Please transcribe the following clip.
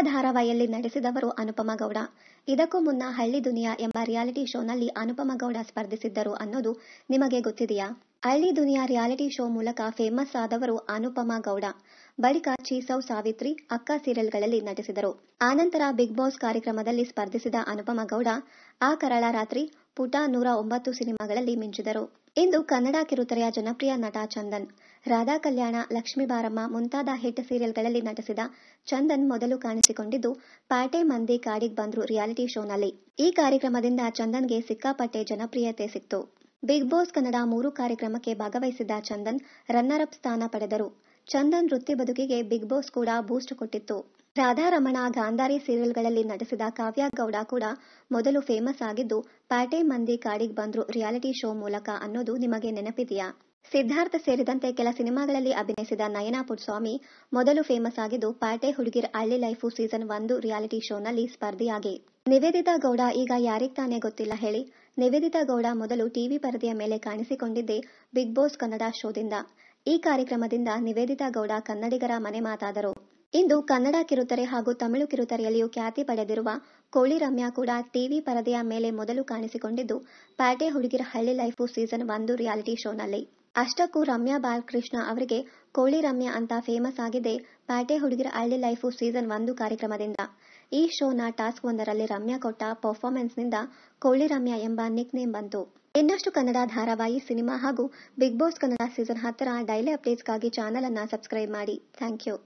ಧಾರಾವಾಹಿಯಲ್ಲಿ ನಡೆಸಿದವರು ಅನುಪಮಾ ಗೌಡ. ಇದಕ್ಕೂ ಮುನ್ನ ಹಳ್ಳಿ ದುನಿಯಾ ಎಂಬ ರಿಯಾಲಿಟಿ ಶೋನಲ್ಲಿ ಅನುಪಮಾ ಗೌಡ ಸ್ಪರ್ಧಿಸಿದ್ದರು ಅನ್ನೋದು ನಿಮಗೆ ಗೊತ್ತಿದೆಯಾ? ಹಳ್ಳಿ ದುನಿಯಾ ರಿಯಾಲಿಟಿ ಶೋ ಮೂಲಕ ಫೇಮಸ್ ಆದವರು ಅನುಪಮಾ ಗೌಡ. ಬಳಿಕ ಚೀಸೌ ಸಾವಿತ್ರಿ, ಅಕ್ಕ ಸೀರಿಯಲ್ಗಳಲ್ಲಿ ನಟಿಸಿದರು. ಆನಂತರ ಬಿಗ್ ಬಾಸ್ ಕಾರ್ಯಕ್ರಮದಲ್ಲಿ ಸ್ಪರ್ಧಿಸಿದ ಅನುಪಮಾ ಗೌಡ ಆ ಕರಾಳ ರಾತ್ರಿ, ಪುಟ 109 ಸಿನಿಮಾಗಳಲ್ಲಿ ಮಿಂಚಿದರು. ಇಂದು ಕನ್ನಡ ಕಿರುತೆರೆಯ ಜನಪ್ರಿಯ ನಟ ಚಂದನ್. ರಾಧಾ ಕಲ್ಯಾಣ, ಲಕ್ಷ್ಮೀ ಬಾರಮ್ಮ ಮುಂತಾದ ಹಿಟ್ ಸೀರಿಯಲ್ಗಳಲ್ಲಿ ನಟಿಸಿದ ಚಂದನ್ ಮೊದಲು ಕಾಣಿಸಿಕೊಂಡಿದ್ದು ಪ್ಯಾಟೆ ಮಂದಿ ಕಾಡಿಗ್ ಬಂದ್ರು ರಿಯಾಲಿಟಿ ಶೋನಲ್ಲಿ. ಈ ಕಾರ್ಯಕ್ರಮದಿಂದ ಚಂದನ್ಗೆ ಸಿಕ್ಕಾಪಟ್ಟೆ ಜನಪ್ರಿಯತೆ ಸಿಕ್ತು. ಬಿಗ್ ಬಾಸ್ ಕನ್ನಡ 3 ಕಾರ್ಯಕ್ರಮಕ್ಕೆ ಭಾಗವಹಿಸಿದ್ದ ಚಂದನ್ ರನ್ನರ್ ಅಪ್ ಸ್ಥಾನ ಪಡೆದರು. ಚಂದನ್ ವೃತ್ತಿ ಬದುಕಿಗೆ ಬಿಗ್ ಬಾಸ್ ಕೂಡ ಬೂಸ್ಟ್ ಕೊಟ್ಟಿತ್ತು. ರಾಧಾರಮಣ, ಗಾಂಧಾರಿ ಸೀರಿಯಲ್ಗಳಲ್ಲಿ ನಟಿಸಿದ ಕಾವ್ಯ ಗೌಡ ಕೂಡ ಮೊದಲು ಫೇಮಸ್ ಆಗಿದ್ದು ಪ್ಯಾಟೆ ಮಂದಿ ಕಾಡಿಗ್ ಬಂದ್ರು ರಿಯಾಲಿಟಿ ಶೋ ಮೂಲಕ ಅನ್ನೋದು ನಿಮಗೆ ನೆನಪಿದೆಯಾ? ಸಿದ್ಧಾರ್ಥ ಸೇರಿದಂತೆ ಕೆಲ ಸಿನಿಮಾಗಳಲ್ಲಿ ಅಭಿನಯಿಸಿದ ನಯನಾ ಪುಟ್ಟಸ್ವಾಮಿ ಮೊದಲು ಫೇಮಸ್ ಆಗಿದ್ದು ಪ್ಯಾಟೆ ಹುಡುಗಿರ್ ಹಳ್ಳಿ ಲೈಫು ಸೀಸನ್ 1 ರಿಯಾಲಿಟಿ ಶೋನಲ್ಲಿ ಸ್ಪರ್ಧಿಯಾಗಿ. ನಿವೇದಿತಾ ಗೌಡ ಈಗ ಯಾರಿಗ್ ತಾನೇ ಗೊತ್ತಿಲ್ಲ ಹೇಳಿ? ನಿವೇದಿತಾ ಗೌಡ ಮೊದಲು ಟಿವಿ ಪರದೆಯ ಮೇಲೆ ಕಾಣಿಸಿಕೊಂಡಿದ್ದೇ ಬಿಗ್ ಬಾಸ್ ಕನ್ನಡ ಶೋದಿಂದ. ಈ ಕಾರ್ಯಕ್ರಮದಿಂದ ನಿವೇದಿತಾ ಗೌಡ ಕನ್ನಡಿಗರ ಮನೆ ಮಾತಾದರು. ಇಂದು ಕನ್ನಡ ಕಿರುತೆರೆ ಹಾಗೂ ತಮಿಳು ಕಿರುತೆರೆಯಲ್ಲಿಯೂ ಖ್ಯಾತಿ ಪಡೆದಿರುವ ಕೋಳಿ ರಮ್ಯಾ ಕೂಡ ಟಿವಿ ಪರದೆಯ ಮೇಲೆ ಮೊದಲು ಕಾಣಿಸಿಕೊಂಡಿದ್ದು ಪ್ಯಾಟೆ ಹುಡುಗಿರ್ ಹಳ್ಳಿ ಲೈಫು ಸೀಸನ್ 1 ರಿಯಾಲಿಟಿ ಶೋನಲ್ಲಿ. ಅಷ್ಟಕ್ಕೂ ರಮ್ಯಾ ಬಾಲಕೃಷ್ಣ ಅವರಿಗೆ ಕೋಳಿ ರಮ್ಯಾ ಅಂತ ಫೇಮಸ್ ಆಗಿದ್ದೇ ಪ್ಯಾಟೆ ಹುಡುಗಿರ್ ಹಳ್ಳಿ ಲೈಫು ಸೀಸನ್ 1 ಕಾರ್ಯಕ್ರಮದಿಂದ. ಈ ಶೋನ ಟಾಸ್ಕ್ ಒಂದರಲ್ಲಿ ರಮ್ಯಾ ಕೊಟ್ಟ ಪರ್ಫಾರ್ಮೆನ್ಸ್ನಿಂದ ಕೋಳಿ ರಮ್ಯಾ ಎಂಬ ನಿಕ್ ನೇಮ್ ಬಂತು. ಇನ್ನಷ್ಟು ಕನ್ನಡ ಧಾರಾವಾಹಿ, ಸಿನಿಮಾ ಹಾಗೂ ಬಿಗ್ ಬಾಸ್ ಕನ್ನಡ ಸೀಸನ್ 10ರ ಡೈಲಿ ಅಪ್ಡೇಟ್ಸ್ಗಾಗಿ ಚಾನಲ್ ಅನ್ನ ಸಬ್ಸ್ಕ್ರೈಬ್ ಮಾಡಿ. Thank you.